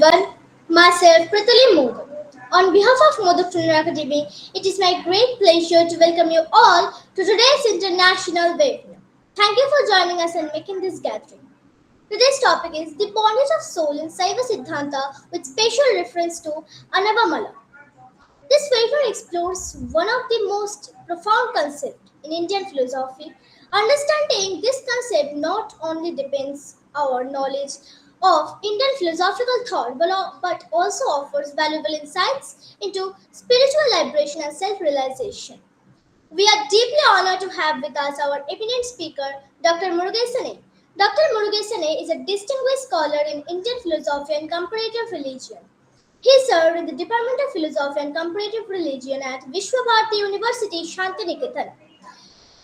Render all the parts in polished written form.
everyone, myself Pritili Modak. On behalf of Modak Training Academy, it is my great pleasure to welcome you all to today's international webinar. Thank you for joining us and making this gathering. Today's topic is the bondage of soul in Saiva Siddhanta with special reference to Anava. This paper explores one of the most profound concepts in Indian philosophy. Understanding this concept not only depends our knowledge of Indian philosophical thought but also offers valuable insights into spiritual liberation and self-realization. We are deeply honored to have with us our eminent speaker, Dr. Murugesan A. Dr. Murugesan A is a distinguished scholar in Indian philosophy and comparative religion. He served in the Department of Philosophy and Comparative Religion at Visva-Bharati University, Santiniketan.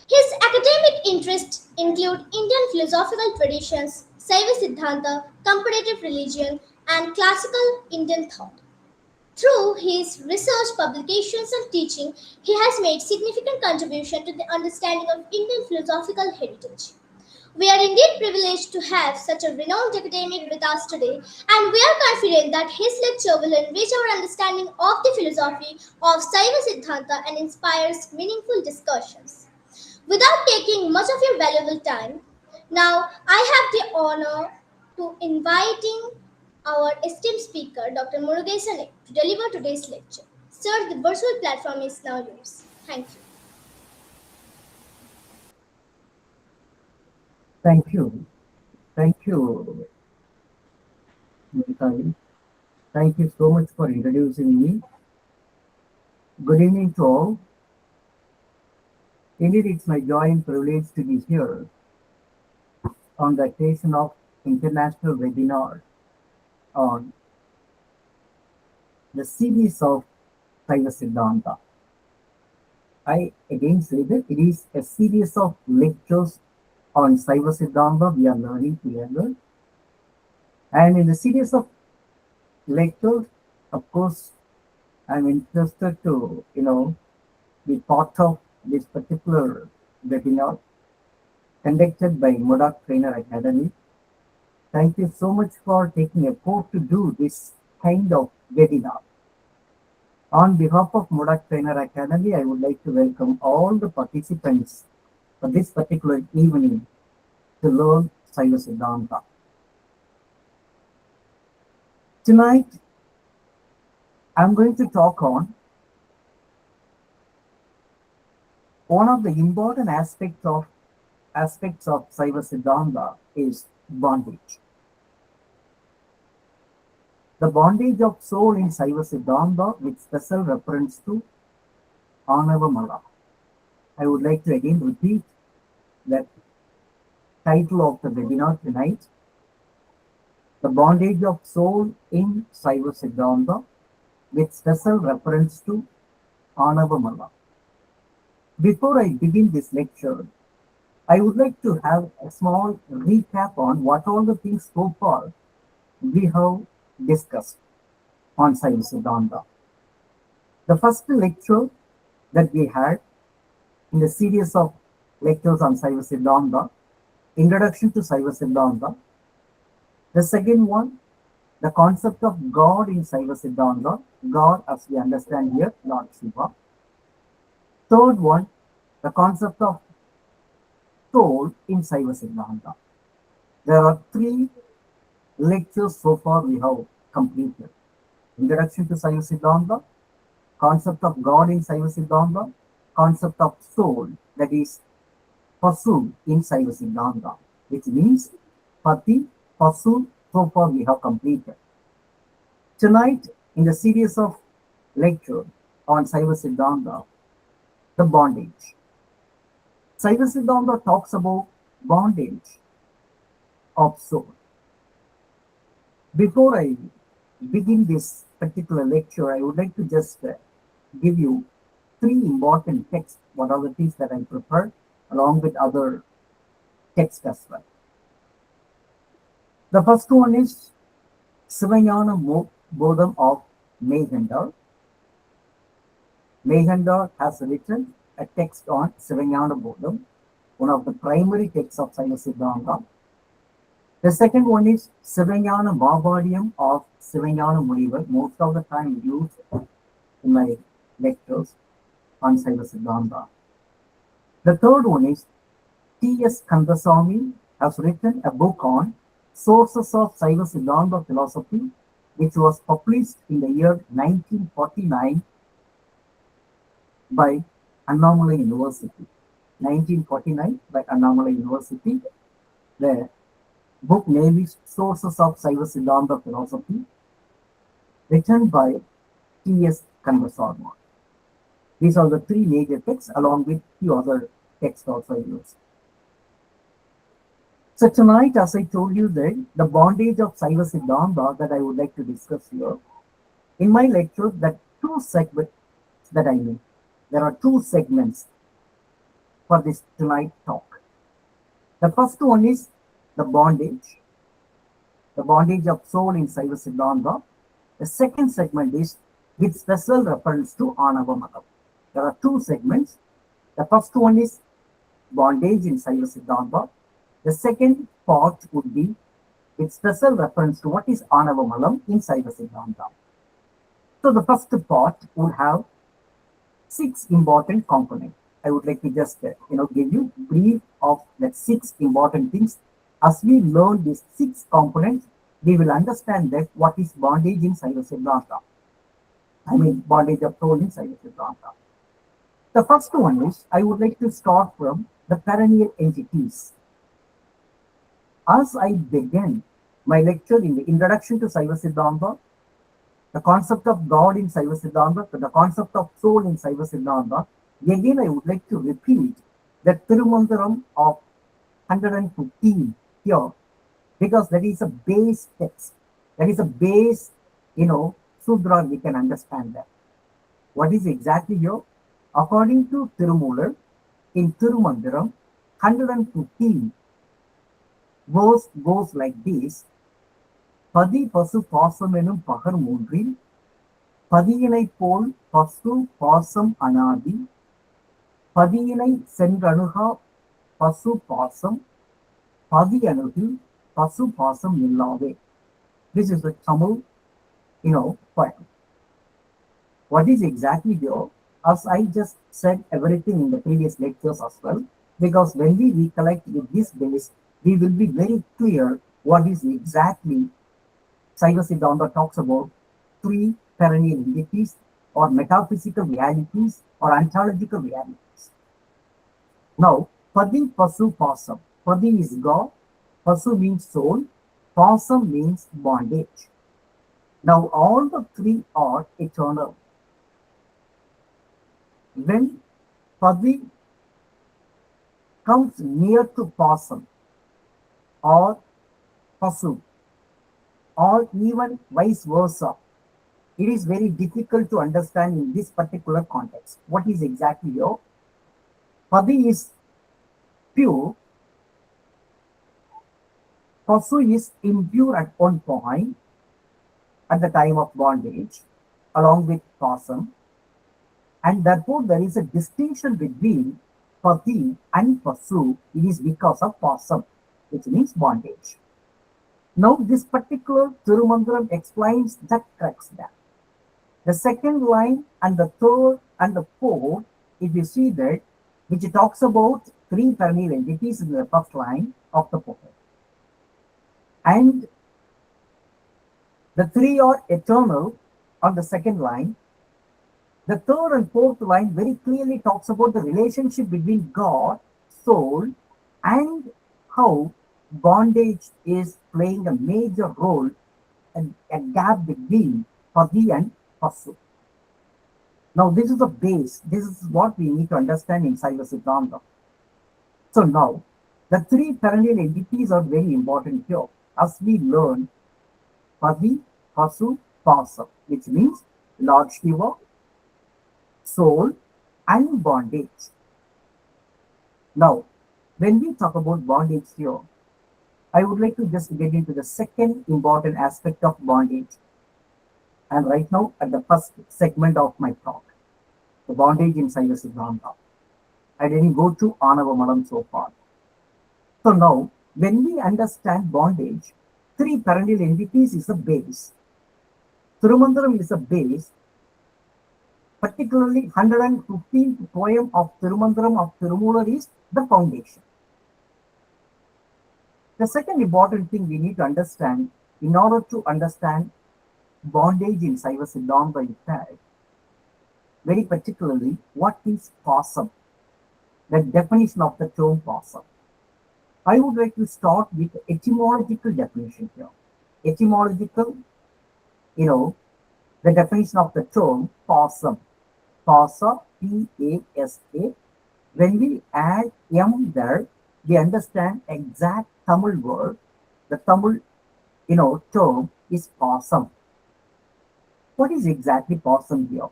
His academic interests include Indian philosophical traditions, Saiva Siddhanta, comparative religion, and classical Indian thought. Through his research, publications, and teaching, he has made significant contribution to the understanding of Indian philosophical heritage. We are indeed privileged to have such a renowned academic with us today, and we are confident that his lecture will enrich our understanding of the philosophy of Saiva Siddhanta and inspires meaningful discussions. Without taking much of your valuable time, now I have the honor to inviting our esteemed speaker, Dr. Murugesan A, to deliver today's lecture. Sir, the virtual platform is now yours. Thank you. Thank you. Thank you, Pritili. Thank you so much for introducing me. Good evening to all. Indeed, it's my joy and privilege to be here on the occasion of international webinar on the series of Saiva Siddhanta. I again say that it is a series of lectures on Saiva Siddhanta we are learning together. And in the series of lectures, of course, I'm interested to, be part of this particular webinar conducted by Modak Trainer Academy. Thank you so much for taking a effort to do this kind of webinar. On behalf of Modak Trainer Academy, I would like to welcome all the participants for this particular evening to learn Saiva Siddhanta. Tonight, I'm going to talk on one of the important aspects of Saiva Siddhanta is bondage. The bondage of soul in Saiva Siddhanta with special reference to Anava. I would like to again repeat that title of the webinar tonight. The bondage of soul in Saiva Siddhanta with special reference to Anava. Before I begin this lecture, I would like to have a small recap on what all the things so far we have discussed on Saiva Siddhanta. The first lecture that we had in the series of lectures on Saiva Siddhanta, Introduction to Saiva Siddhanta. The second one, the concept of God in Saiva Siddhanta, God as we understand here, Lord Shiva. Third one, the concept of soul in Saiva Siddhanta. There are 3 lectures so far we have completed. Introduction to Saiva Siddhanta, concept of God in Saiva Siddhanta, concept of soul that is Pasu in Saiva Siddhanta, which means Pati, Pasu, so far we have completed. Tonight, in the series of lecture on Saiva Siddhanta, the bondage. Saiva Siddhanta talks about bondage of soul. Before I begin this particular lecture, I would like to just give you 3 important texts, what are the things that I prepared, along with other texts as well. The first one is Sivanyana Bodham of Mehendar. Mehendar has written a text on Sivanyana Bodham, one of the primary texts of Saiva Siddhanta. The second one is Sivanyana Bhavadiam of Sivanyana Munivar. Most of the time used in my lectures on Saiva Siddhanta. The third one is T.S. Kandasamy has written a book on sources of Saiva Siddhanta philosophy, which was published in the year 1949 by Annamalai University. 1949 by Annamalai University. The book name is Sources of Saiva Siddhanta Philosophy, written by T.S. Kandasamy. These are the three major texts, along with few other texts also used. So tonight, as I told you that the bondage of Saiva Siddhanta that I would like to discuss here, in my lecture, that two segments that I made. There are two segments for this tonight talk. The first one is the bondage of soul in Saiva Siddhanta. The second segment is with special reference to Anava Madam. There are two segments. The first one is bondage in Saiva Siddhanta. The second part would be with special reference to what is Anava Malam in Saiva Siddhanta. So the first part would have 6 important components. I would like to just give you brief of the 6 important things. As we learn these 6 components, we will understand that what is bondage in Saiva Siddhanta. I mean bondage of soul in Saiva Siddhanta. The first one is I would like to start from the perennial entities. As I began my lecture in the introduction to Saiva Siddhanta, the concept of God in Saiva Siddhanta, the concept of soul in Saiva Siddhanta, again I would like to repeat the Tirumandaram of 115 here, because that is a base text. That is a base, Sudra, we can understand that. What is exactly here? According to Tirumular, in Tirumandaram, 115 verse goes like this. Padi pasu pasam enum pahar moonril, padiyinai pol pasu pasam anadi, padiyinai senranuha pasu pasam, padiyanuhi pasu pasam nillave. This is the Tamil, poem. What is exactly here? As I just said everything in the previous lectures as well, because when we recollect with this base, we will be very clear what is exactly Saiva Siddhanta talks about 3 perennial entities or metaphysical realities or ontological realities. Now, Padi, Pasu, Pasam. Padi is God, Pasu means soul, Pasam means bondage. Now, all the 3 are eternal. When Padi comes near to Pasam or Pasu, or even vice versa, it is very difficult to understand in this particular context. What is exactly here? Padi is pure, Pasu is impure at one point at the time of bondage, along with Pasam, and therefore there is a distinction between Pati and Pasu. It is because of Pasam, which means bondage. Now, this particular Tirumandaram explains that crux there. The second line and the third and the fourth, if you see that, which talks about 3 perennial entities in the first line of the poem. And the 3 are eternal on the second line. The third and fourth line very clearly talks about the relationship between God, soul, and how bondage is playing a major role and a gap between Padi and Pasu. Now, this is the base. This is what we need to understand in Saiva Siddhanta. So now, the 3 perennial entities are very important here as we learn Padi, Pasu, Pasam, which means Lord Shiva, soul, and bondage. Now, when we talk about bondage here, I would like to just get into the second important aspect of bondage. And right now, at the first segment of my talk, the bondage in Saiva Siddhanta. I didn't go to Anava Malam so far. So now, When we understand bondage, three perennial entities is a base. Thirumandaram is a base, particularly 115th poem of Thirumandaram of Tirumular is the foundation. The second important thing we need to understand in order to understand bondage in Saiva Siddhanta is that, very particularly, what is pasam? The definition of the term pasam. I would like to start with etymological definition here. Etymological, the definition of the term pasam. Pasa, P-A-S-A. When we add M there, we understand exact Tamil word. The Tamil, term is pasam. What is exactly pasam here?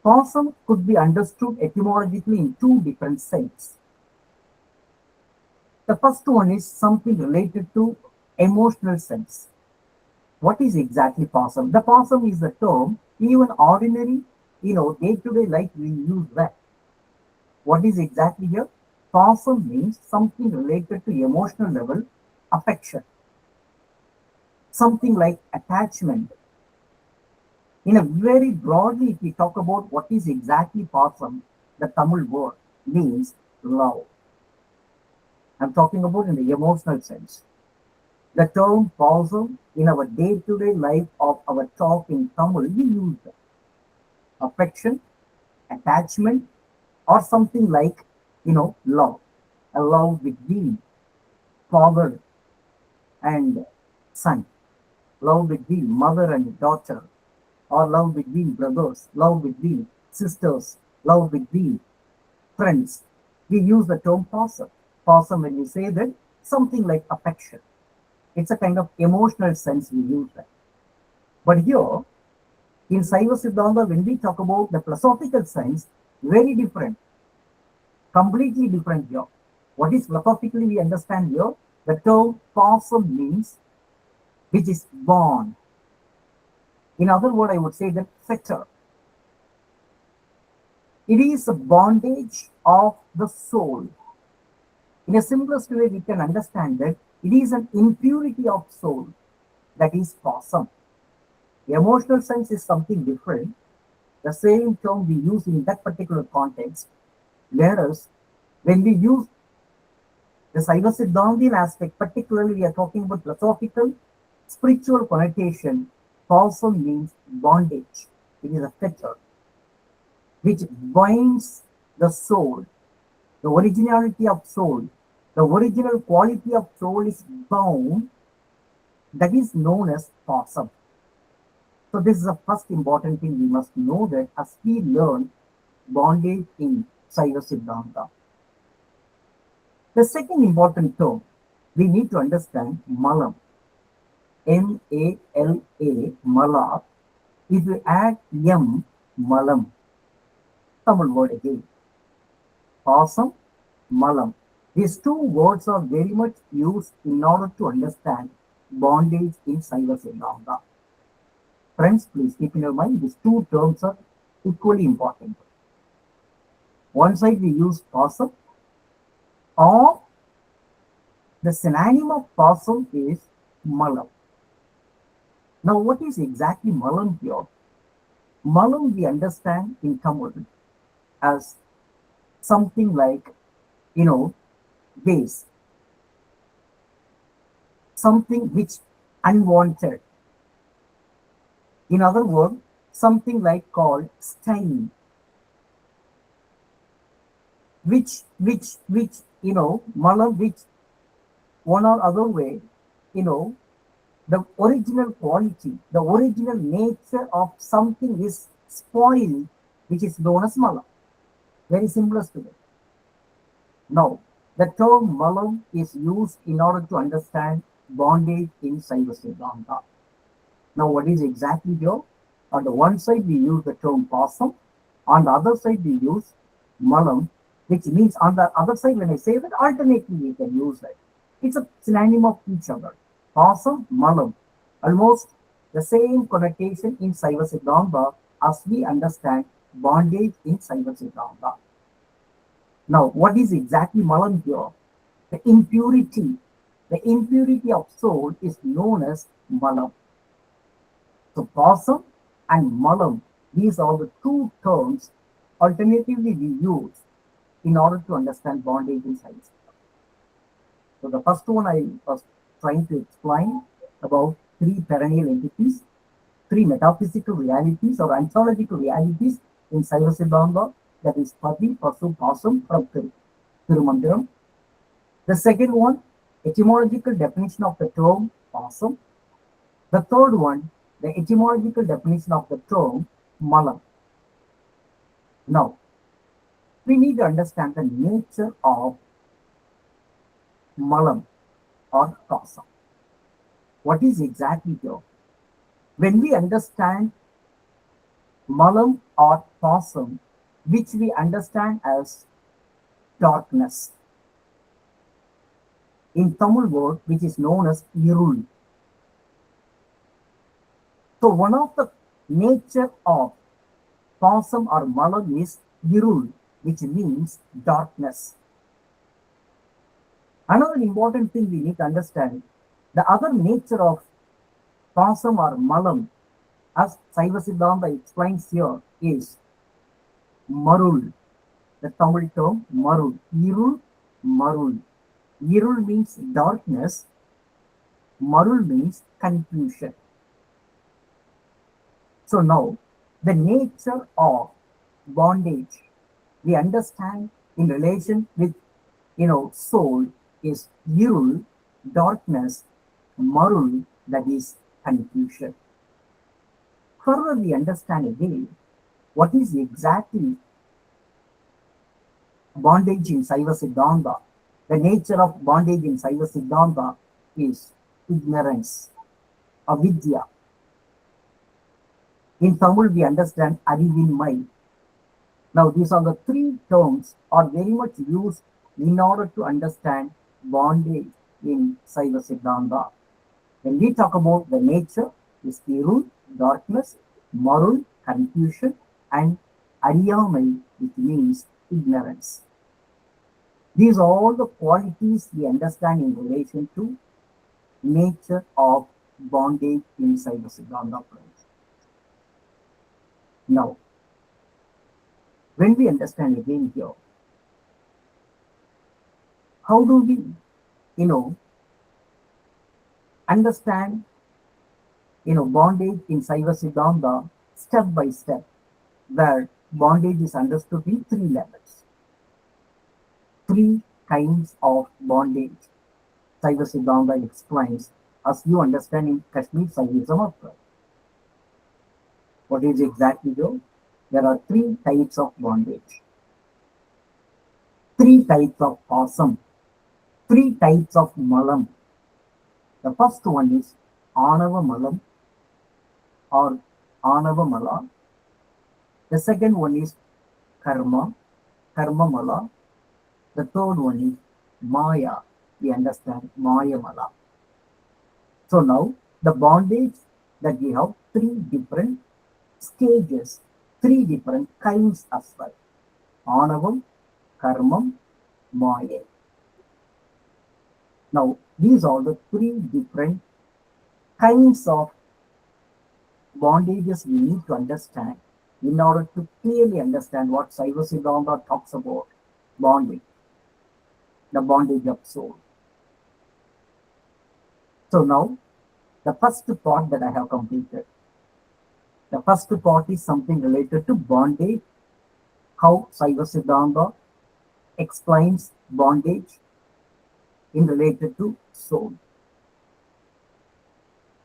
Pasam could be understood etymologically in two different senses. The first one is something related to emotional sense. What is exactly pasam? The pasam is the term, even ordinary, day-to-day life we use that. What is exactly here? Pasam means something related to emotional level, affection. Something like attachment. In a very broadly, if we talk about what is exactly pasam, the Tamil word means love. I'm talking about in the emotional sense. The term pasam in our day-to-day life of our talk in Tamil, we use that. Affection, attachment, or something like, love. A love between father and son, love between mother and daughter, or love between brothers, love between sisters, love between friends. We use the term pasam. Pasam when we say that, something like affection. It's a kind of emotional sense we use that. But here, in Saiva Siddhanta, when we talk about the philosophical sense, very different, completely different here. What is philosophically we understand here? The term pasam means which is bond. In other words, I would say that fetter. It is a bondage of the soul. In a simplest way, we can understand that it is an impurity of soul that is pasam. The emotional sense is something different. The same term we use in that particular context. Whereas when we use the Saiva Siddhantian aspect, particularly we are talking about philosophical, spiritual connotation, pasam means bondage. It is a fetter which binds the soul. The originality of soul, the original quality of soul is bound. That is known as pasam. So this is the first important thing we must know that as we learn bondage in Saiva Siddhanta. The second important term we need to understand malam. M-A-L-A, mala. If you add M, malam. Tamil word again. Pasam, malam. These two words are very much used in order to understand bondage in Saiva Siddhanta. Friends, please keep in your mind these two terms are equally important. One side we use pasam, or the synonym of pasam is malam. Now, what is exactly malam here? Malam we understand in Tamil as something like, base, something which unwanted. In other words, something like called stain, which, malam, which one or other way, the original quality, the original nature of something is spoiled, which is known as malam. Very simplest way. Now, the term malam is used in order to understand bondage in Saiva Siddhanta. Now, what is exactly here? On the one side, we use the term pasam. On the other side, we use malam, which means on the other side, when I say that, alternately we can use that. It's a synonym of each other. Pasam, malam. Almost the same connotation in Saiva Siddhanta as we understand bondage in Saiva Siddhanta. Now, what is exactly malam here? The impurity, the impurity of soul is known as malam. So pasam and malam, these are the two terms alternatively we use in order to understand bondage in science. So the first one I was trying to explain about three perennial entities, three metaphysical realities or ontological realities in Saiva Siddhanta, that is Pati, Pasu, Pasam from Tirumandiram. The second one, etymological definition of the term Pasam. The third one, the etymological definition of the term Malam. Now, we need to understand the nature of Malam or Pasam. What is exactly here? When we understand Malam or Pasam, which we understand as darkness, in Tamil word which is known as Irul. So one of the nature of Pasam or Malam is Irul, which means darkness. Another important thing we need to understand, the other nature of Pasam or Malam, as Saiva Siddhanta explains here, is Marul. The Tamil term Marul. Irul, Marul. Irul means darkness. Marul means confusion. So now, the nature of bondage we understand in relation with soul is Irul, darkness, Marul, that is confusion. Further, we understand again what is exactly bondage in Saiva Siddhanta. The nature of bondage in Saiva Siddhanta is ignorance, avidya. In Tamil, we understand arivinmai. Now, these are the three terms are very much used in order to understand bondage in Saiva Siddhanta. When we talk about the nature, is irul, darkness, marul, confusion, and ariyamai, which means ignorance. These are all the qualities we understand in relation to nature of bondage in Saiva Siddhanta. Now, when we understand again here, how do we, understand, bondage in Saiva Siddhanta step by step, where bondage is understood in three levels, three kinds of bondage. Saiva Siddhanta explains, as you understand in Kashmir Saivism. What is exactly though? There are three types of bondage, three types of pasam, three types of malam. The first one is Anava malam or Anava mala. The second one is karma, karma mala. The third one is maya. We understand maya mala. So now the bondage that we have three different stages, three different kinds as well. Anavam, karmam, maya. Now, these are the three different kinds of bondages we need to understand in order to clearly understand what Saiva Siddhanta talks about bondage, the bondage of soul. So now, the first part that I have completed. The first part is something related to bondage, how Saiva Siddhanta explains bondage in related to soul.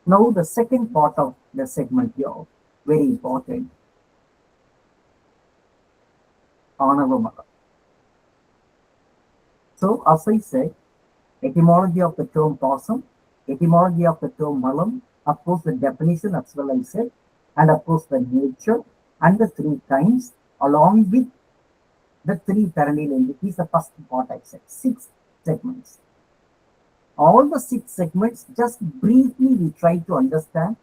Now the second part of the segment here, very important, Anava mala. So as I said, etymology of the term pasam, etymology of the term malam, of course the definition as well I said, and of course the nature and the three kinds along with the three perennial entities, the first part I said, 6 segments. All the 6 segments, just briefly we try to understand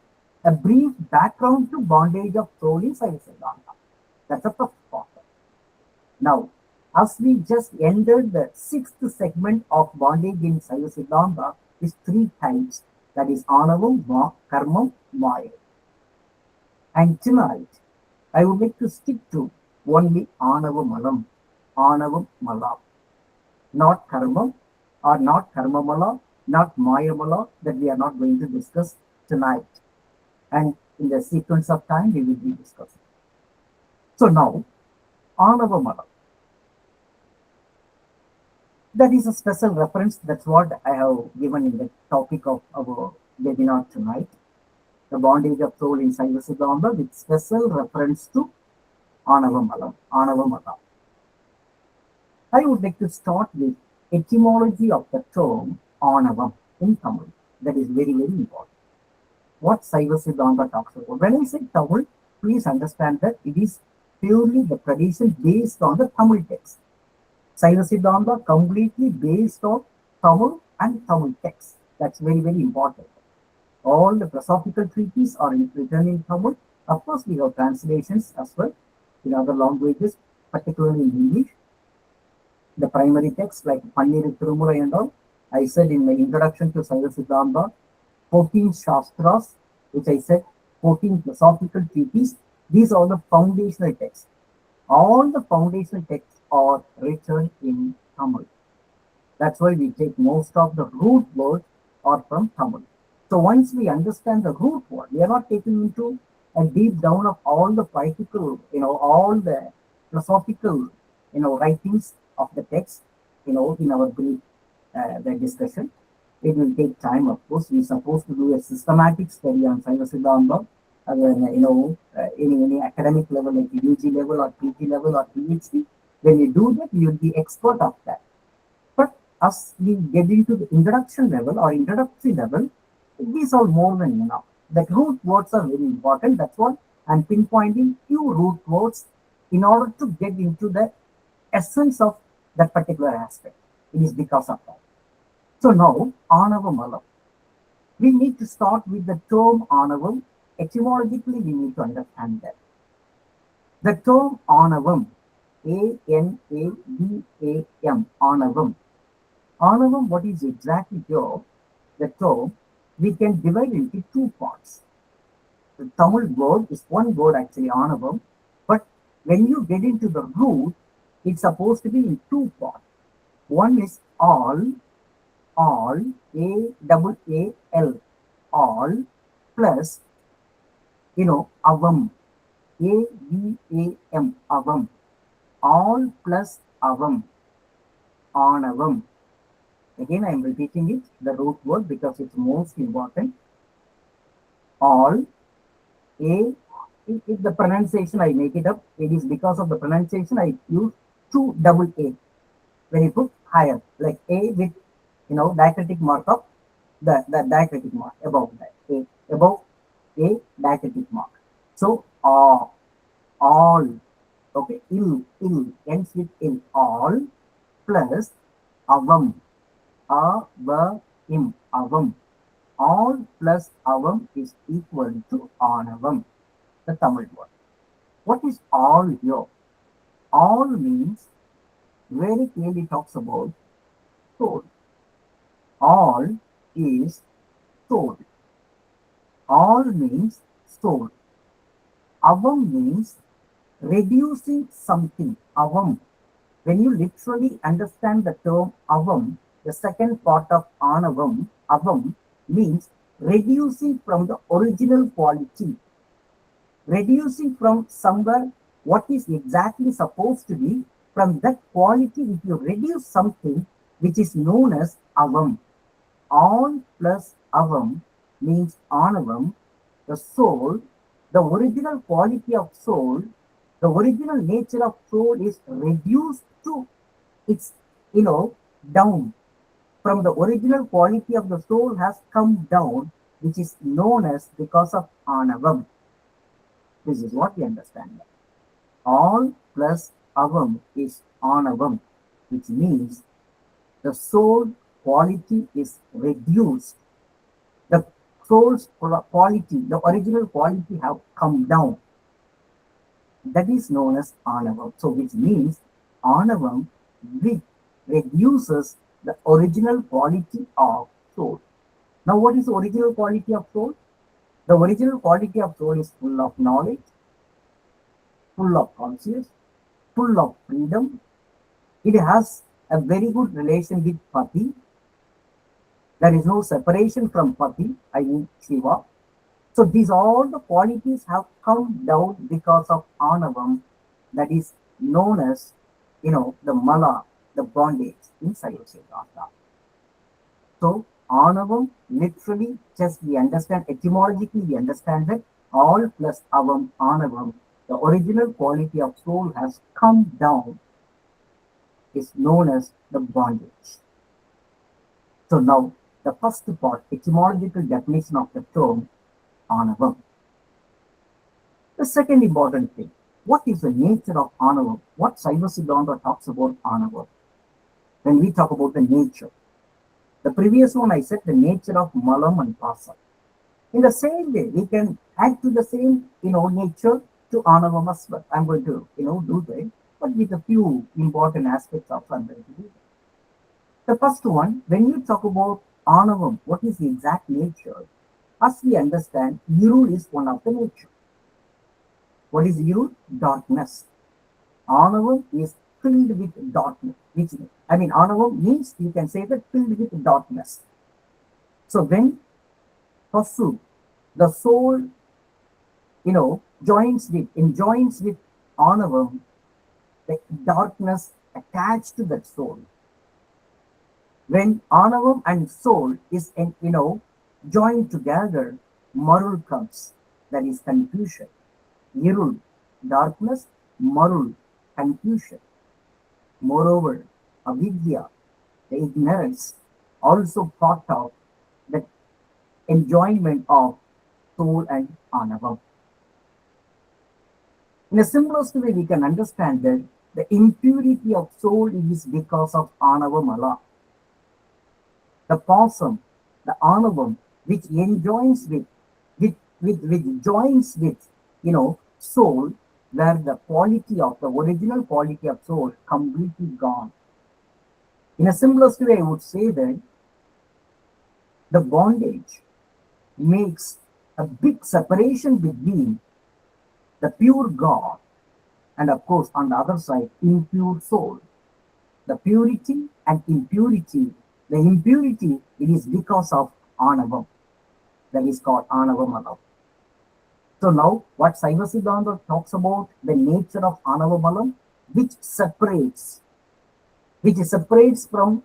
a brief background to bondage of soul in Saiva Siddhanta. That's the first part. Now, as we just entered the sixth segment of bondage in Saiva Siddhanta, is three types. That is Anavam, Karmam, Maya. And tonight, I would like to stick to only Anava Malam, Anava Mala, not Karmam or not Karma Mala, not Maya Mala, that we are not going to discuss tonight. And in the sequence of time, we will be discussing. So now, Anava Mala. That is a special reference. That's what I have given in the topic of our webinar tonight. The bondage of soul in Saiva Siddhanta with special reference to Anava Malam, Anava Mala. I would like to start with etymology of the term Anavam in Tamil. That is very, very important. What Saiva Siddhanta talks about. When I say Tamil, please understand that it is purely the tradition based on the Tamil text. Saiva Siddhanta completely based on Tamil and Tamil text. That's very, very important. All the philosophical treatises are written in Tamil. Of course, we have translations as well in other languages, particularly in English. The primary text like Pannir Tirumurai and all, I said in my introduction to Saiva Siddhanta, 14 Shastras, which I said 14 philosophical treatises, these are the foundational texts. All the foundational texts are written in Tamil. That's why we take most of the root words are from Tamil. So once we understand the root word, we are not taking into a deep down of all the practical, all the philosophical, writings of the text, in our brief the discussion. It will take time, of course. We're supposed to do a systematic study on Saiva Siddhanta, any academic level like UG level or PG level or PhD. When you do that, you'll be expert of that. But as we get into the introduction level or introductory level, these are more than enough. The root words are very important. That's what I'm pinpointing few root words in order to get into the essence of that particular aspect. It is because of that. So now, Anava Malam. We need to start with the term Anavam. Etymologically, we need to understand that. The term Anavam, A-N-A-V-A-M, Anavam. Anavam, what is exactly here? The term, we can divide into two parts. The Tamil word is one word actually, Anavam, but when you get into the root, it's supposed to be in two parts. One is all, A-double-A-L, all, plus, avam, A-V-A-M, avam, all plus avam, Anavam. Again, I am repeating it, the root word, because it's most important. All, A, if the pronunciation I make it up, it is because of the pronunciation I use two double A. When you put higher, like A with, diacritic mark of the diacritic mark above that, A, above A diacritic mark. So, all, okay, ill, ends with ill, all, plus avam, A-V-I-M, avam. All plus avam is equal to Anavam, the Tamil word. What is all here? All means, very clearly talks about soul. All is soul. All means soul. Avam means reducing something. Avam. When you literally understand the term avam, the second part of Anavam, avam, means reducing from the original quality. Reducing from somewhere what is exactly supposed to be, from that quality, if you reduce something which is known as avam. All plus avam means Anavam, the soul, the original quality of soul, the original nature of soul is reduced to its, down. From the original quality of the soul has come down, which is known as because of Anavam. This is what we understand. All plus avam is Anavam, which means the soul quality is reduced. The soul's quality, the original quality have come down. That is known as Anava. So which means Anavam, which reduces the original quality of soul. Now, what is the original quality of soul? The original quality of soul is full of knowledge, full of consciousness, full of freedom. It has a very good relation with Pati. There is no separation from Pati, I mean Shiva. So these all the qualities have come down because of Anavam, that is known as, the Mala, the bondage in Saiva Siddhanta. So Anavam, literally, just we understand etymologically, we understand that all plus avam, Anavam, the original quality of soul has come down, is known as the bondage. So now the first part, etymological definition of the term Anavam. The second important thing, what is the nature of Anavam? What Saiva Siddhanta talks about Anavam? When we talk about the nature, the previous one I said the nature of Malam and Pasa. In the same way, we can add to the same, nature to Anavam as well. I'm going to, do that, but with a few important aspects of I'm going to do that. The first one, when you talk about Anavam, what is the exact nature? As we understand, Irul is one of the nature. What is Irul? Darkness. Anavam is filled with darkness. Anavam means you can say that filled with darkness. So when Pasu, the soul, enjoins with Anavam, the darkness attached to that soul. When Anavam and soul is, joined together, Marul comes. That is confusion. Irul, darkness, Marul, confusion. Moreover, avidya, the ignorance, also part of the enjoyment of soul and Anavam. In a simplest way, we can understand that the impurity of soul is because of Anava. The possum, the Anavam, which enjoins which joins with, soul, where the quality of the original quality of soul completely gone. In a simplest way, I would say that the bondage makes a big separation between the pure God and, of course, on the other side, impure soul. The purity and impurity, the impurity, it is because of Anavam. That is called Anava. So now, what Saiva Siddhanta talks about the nature of Anava Malam, which separates from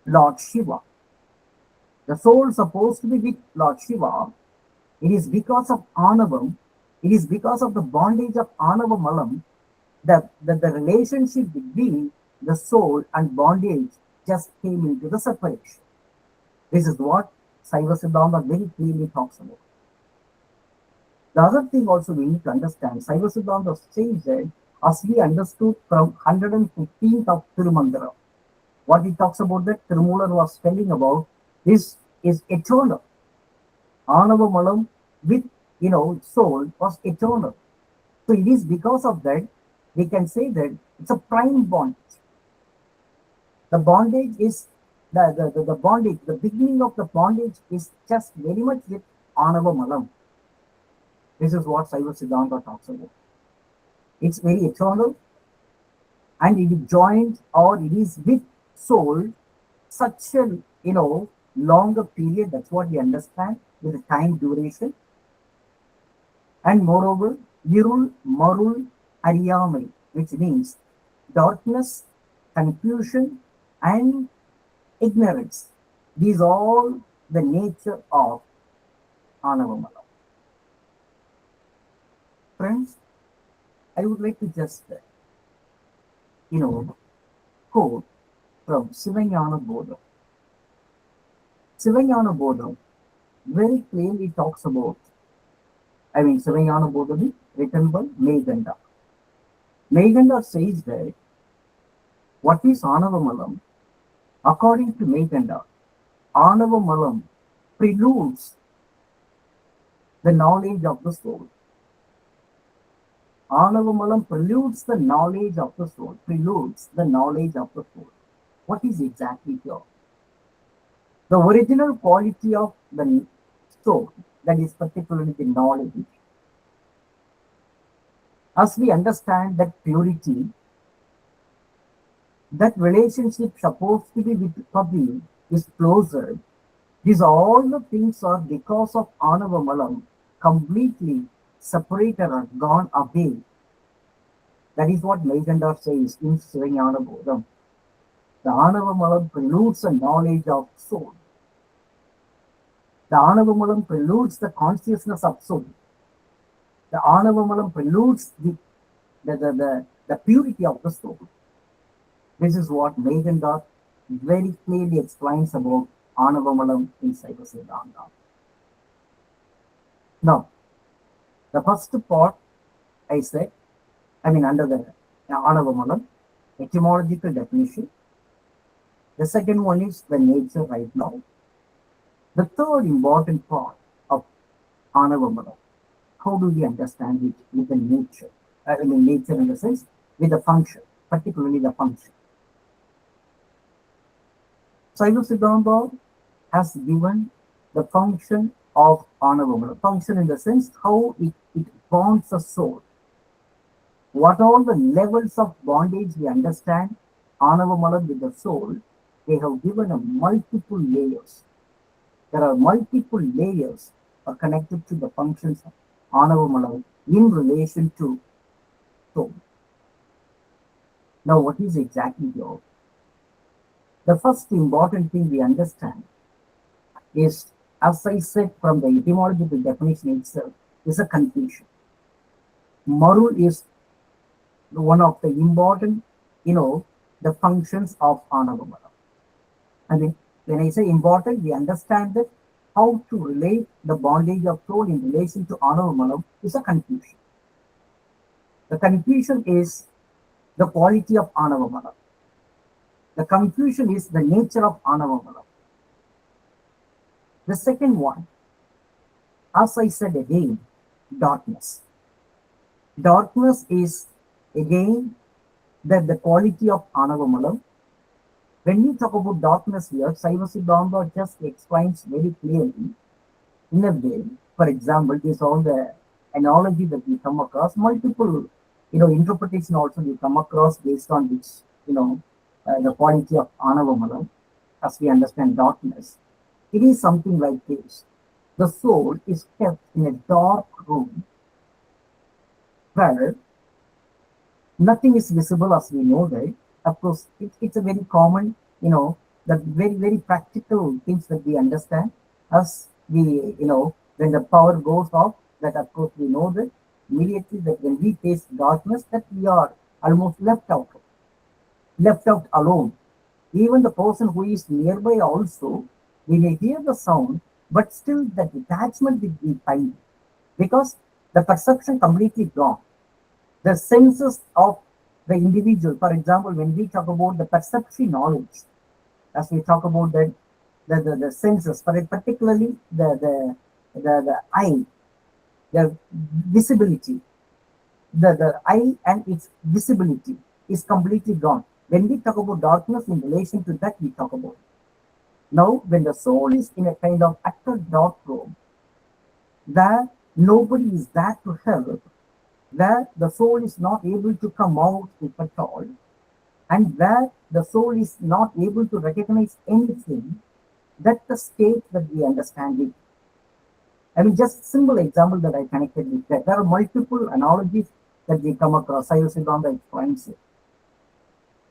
Lord Shiva. The soul supposed to be with Lord Shiva, it is because of Anavam, it is because of the bondage of Anava Malam that the relationship between the soul and bondage just came into the separation. This is what Saiva Siddhanta very clearly talks about. The other thing also we need to understand, Saiva Siddhanta says that as we understood from 115th of Tirumandara, what he talks about that Tirumular was telling about is eternal. Anava Malam with soul was eternal. So it is because of that we can say that it's a prime bondage. The bondage is the bondage, the beginning of the bondage is just very much with Anava Malam. This is what Saiva Siddhanta talks about. It's very eternal and it is joined or it is with soul such a longer period. That's what we understand with the time duration. And moreover, Irul, Marul, Ariyamai, which means darkness, confusion, and ignorance. These are all the nature of Anavamala. Friends, I would like to just, quote from Sivanyana Bodha. Sivanyana Bodha very clearly talks about, Sivanyana Bodha written by Meganda. Meganda says that what is Anavamalam? According to Meganda, Anavamalam preludes the knowledge of the soul. Anavamalam preludes the knowledge of the soul. Preludes the knowledge of the soul. What is exactly here? The original quality of the soul, that is particularly the knowledge. As we understand that purity, that relationship supposed to be with Kavi is closer. These all the things are because of Anavamalam completely separated or gone away. That is what Megandar says in Sivanyana Bodham. The Anavamalam preludes the knowledge of soul. The Anavamalam preludes the consciousness of soul. The Anavamalam preludes the purity of the soul. This is what Megandar very clearly explains about Anavamalam in Saiva Siddhanta. Now, the first part I said, under the Anavamalam, etymological definition. The second one is the nature right now. The third important part of Anavamalam, how do we understand it with the nature? Nature in the sense with the function, particularly the function. Saiva Siddhanta has given the function of Anavamalam. Function in the sense how it bonds the soul. What all the levels of bondage we understand Anavamalam with the soul, they have given a multiple layers. There are multiple layers connected to the functions of Anavamalam in relation to soul. Now, what is exactly here? The first important thing we understand is, as I said from the etymological definition itself, is a confusion. Maru is one of the important, the functions of Anavamalam. When I say important, we understand that how to relate the bondage of soul in relation to Anavamalam is a confusion. The confusion is the quality of Anavamalam. The confusion is the nature of Anavamalam. The second one, as I said again, darkness. Darkness is again the quality of Anavamalam. When we talk about darkness here, Saiva Siddhanta just explains very clearly in a way. For example, this all the analogy that we come across, multiple, interpretation also we come across based on which, the quality of Anavamalam, as we understand darkness. It is something like this. The soul is kept in a dark room where nothing is visible, as we know, right? Of course, it's a very common, the very, very practical things that we understand as we, when the power goes off, that of course we know that immediately that when we face darkness, that we are almost left out alone. Even the person who is nearby also, we may hear the sound, but still the detachment will be tiny because the perception completely gone. The senses of the individual, for example, when we talk about the perception knowledge, as we talk about the senses, particularly the eye, the visibility, the eye and its visibility is completely gone. When we talk about darkness in relation to that, we talk about it. Now, when the soul is in a kind of utter dark room, where nobody is there to help, where the soul is not able to come out if at all, and where the soul is not able to recognize anything, that's the state that we understand it. Just simple example that I connected with that. There are multiple analogies that we come across. Saiva Siddhanta explains it.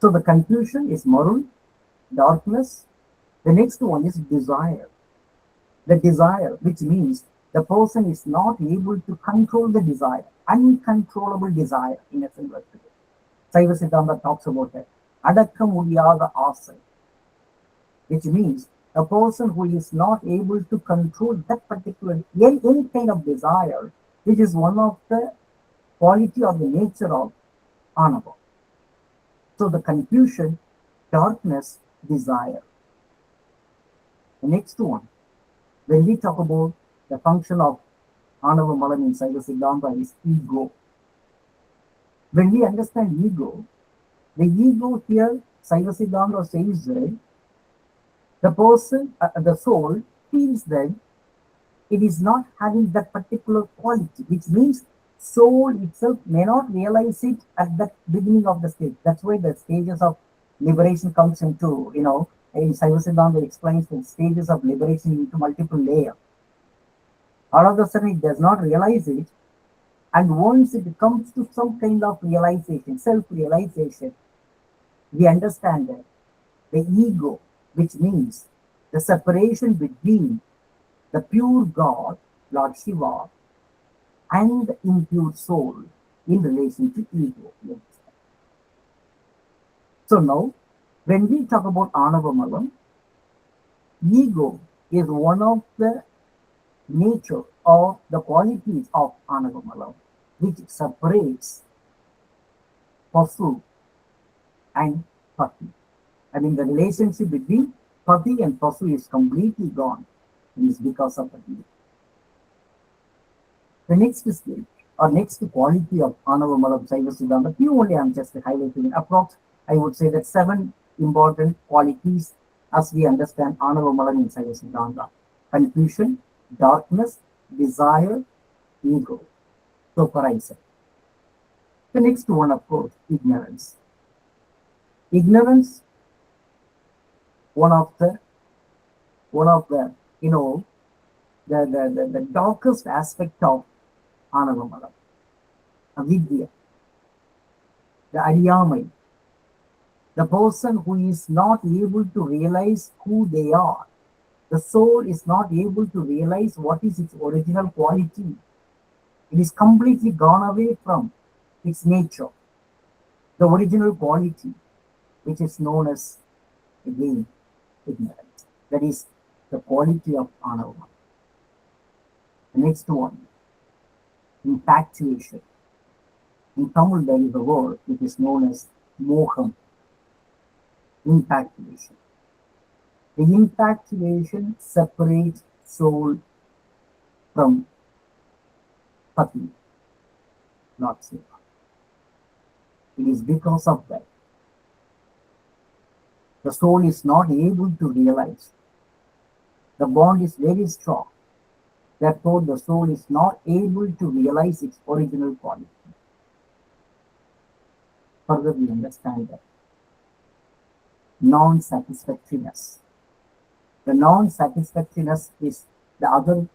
So the confusion is maroon, darkness. The next one is desire. The desire, which means the person is not able to control the desire, uncontrollable desire in a similar way. Saiva Siddhanta talks about that. Adakka mudiyada asai, which means a person who is not able to control that particular, any kind of desire, which is one of the quality or the nature of Anava. So the confusion, darkness, desire. The next one, when we talk about the function of Anava Malam in Saiva Siddhanta is ego. When we understand ego, the ego here, Saiva Siddhanta says that the person, the soul, feels that it is not having that particular quality, which means soul itself may not realize it at the beginning of the stage. That's why the stages of liberation comes into, in Saiva Siddhanta explains the stages of liberation into multiple layers. All of a sudden it does not realize it, and once it comes to some kind of realization, self-realization, we understand that the ego, which means the separation between the pure God, Lord Shiva, and the impure soul in relation to ego. So now, when we talk about Anava Malam, ego is one of the nature or the qualities of Anava Malam, which separates Pasu and Pati. I mean, the relationship between Pati and Pasu is completely gone. It is because of the ego. The next stage or next quality of Anava Malam Saiva Siddhanta, few only I am just highlighting. Approx, I would say that 7 important qualities as we understand Anava Malam in Saiva Siddhanta: confusion, darkness, desire, ego. So far I said. The next one, of course, ignorance. Ignorance, one of the the darkest aspect of Anava Malam, avidya, the ariyamai, the person who is not able to realize who they are. The soul is not able to realize what is its original quality. It is completely gone away from its nature, the original quality, which is known as, again, ignorance. That is the quality of Anava. The next one, infatuation. In Tamil, there is a word which is known as moham, infatuation. The infatuation separates soul from Pati, not Shiva. It is because of that the soul is not able to realize. The bond is very strong. Therefore, the soul is not able to realize its original quality. Further, we understand that non-satisfactoriness. The non-satisfactoriness is the other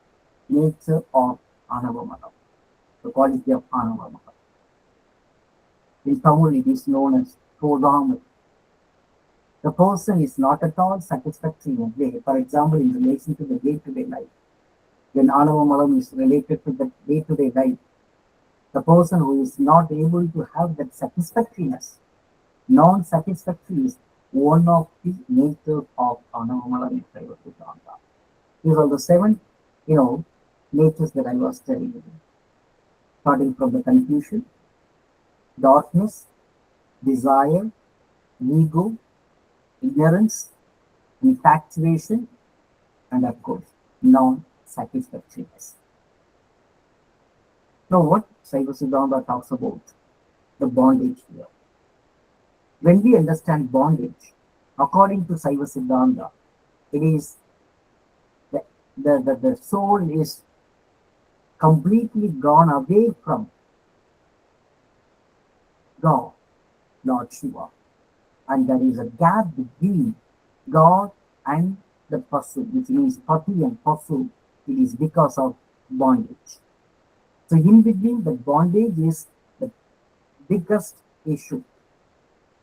nature of Anava Malam, the quality of Anava Malam. In Tamil, it is known as Kodamai. The person is not at all satisfactory in a way. For example, in relation to the day-to-day life, when Anava Malam is related to the day-to-day life, the person who is not able to have that satisfactoriness, non-satisfactory, is one of the natures of Anava Malam in Saiva Siddhanta. These are the 7, natures that I was telling you. Starting from the confusion, darkness, desire, ego, ignorance, infatuation, and of course, non-satisfactoriness. Now, what Saiva Siddhanta talks about the bondage here. When we understand bondage, according to Saiva Siddhanta, it is the soul is completely gone away from God, Lord Shiva, and there is a gap between God and the Pasu, which means Pati and Pasu. It is because of bondage. So in between, the bondage is the biggest issue.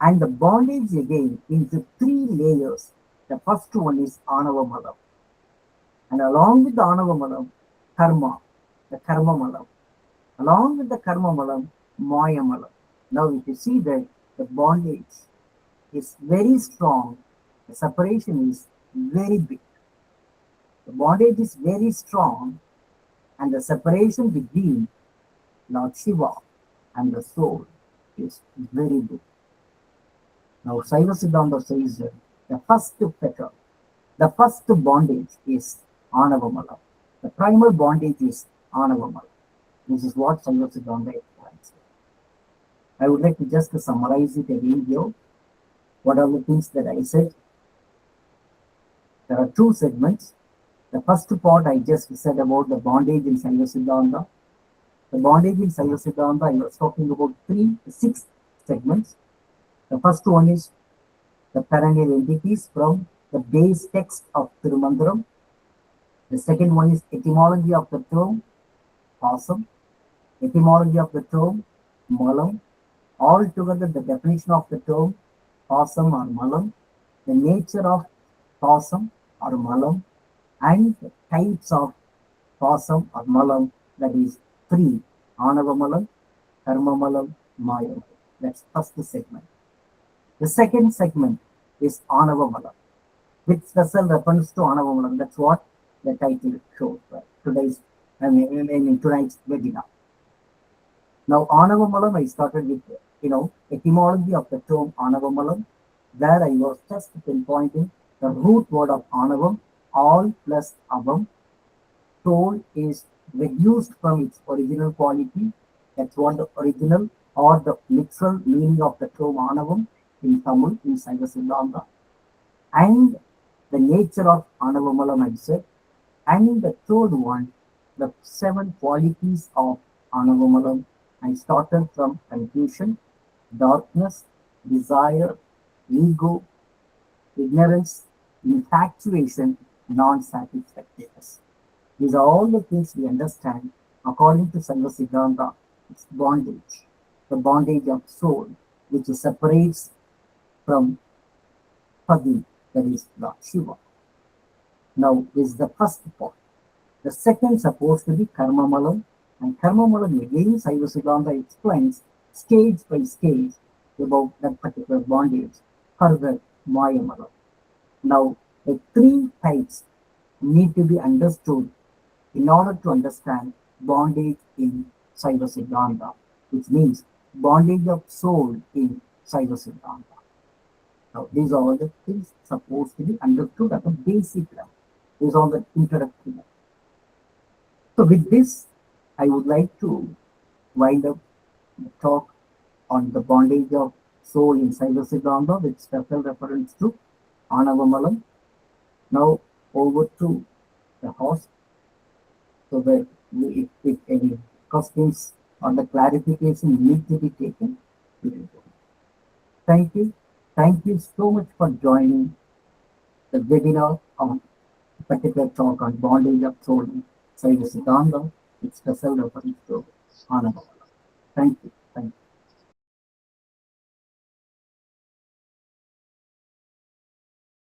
And the bondage again into 3 layers. The first one is Anava Malam. And along with the Anava Malam, Karma, the Karma Malam. Along with the Karma Malam, Maya Malam. Now if you see that the bondage is very strong, the separation is very big. The bondage is very strong, and the separation between Lord Shiva and the soul is very big. Now Saiva Siddhanta says that the first fetter, the first bondage is Anava Malam. The primal bondage is Anava Malam. This is what Saiva Siddhanta explains. I would like to just summarize it again here. What are the things that I said? There are two segments. The first part I just said about the bondage in Saiva Siddhanta. The bondage in Saiva Siddhanta, I was talking about six segments. The first one is the perennial entities from the base text of Tirumandram. The second one is etymology of the term awesome, etymology of the term malam, altogether the definition of the term awesome or malam, the nature of awesome or malam, and the types of awesome or malam, that is three: Anava malam, Karma malam, Maya malam. That's first segment. The second segment is Anava malam, with special reference to Anava malam. That's what the title shows. Right? In tonight's webinar. Now, Anavamalam, I started with, etymology of the term Anavamalam, where I was just pinpointing the root word of Anavam, all plus Avam. Soul is reduced from its original quality. That's what the original or the literal meaning of the term Anavam in Tamil, in Saiva Siddhanta. And the nature of Anavamalam, I said. And the third one, the seven qualities of Anavamalam. I started from confusion, darkness, desire, ego, ignorance, infatuation, non-satisfactoriness. These are all the things we understand according to Saiva Siddhanta. It's bondage, the bondage of soul, which separates from Padi, that is Lord Shiva. Now, this is the first part. The second is supposed to be Karma Malam, and Karma Malam again Saiva Siddhanta explains stage by stage about that particular bondage, further Maya Malam. Now, the three types need to be understood in order to understand bondage in Saiva Siddhanta, which means bondage of soul in Saiva Siddhanta. Now, these are all the things supposed to be understood at a basic level. These are the introductory level. So, with this, I would like to wind up the talk on the bondage of soul in Saiva Siddhanta with special reference to Anavamalam. Now, over to the host, so that if any questions or the clarification need to be taken, we will go. Thank you. Thank you so much for joining the webinar on particular talk on bondage of soul in Saiva Siddhanta with special reference to Anava. Thank you. Thank you.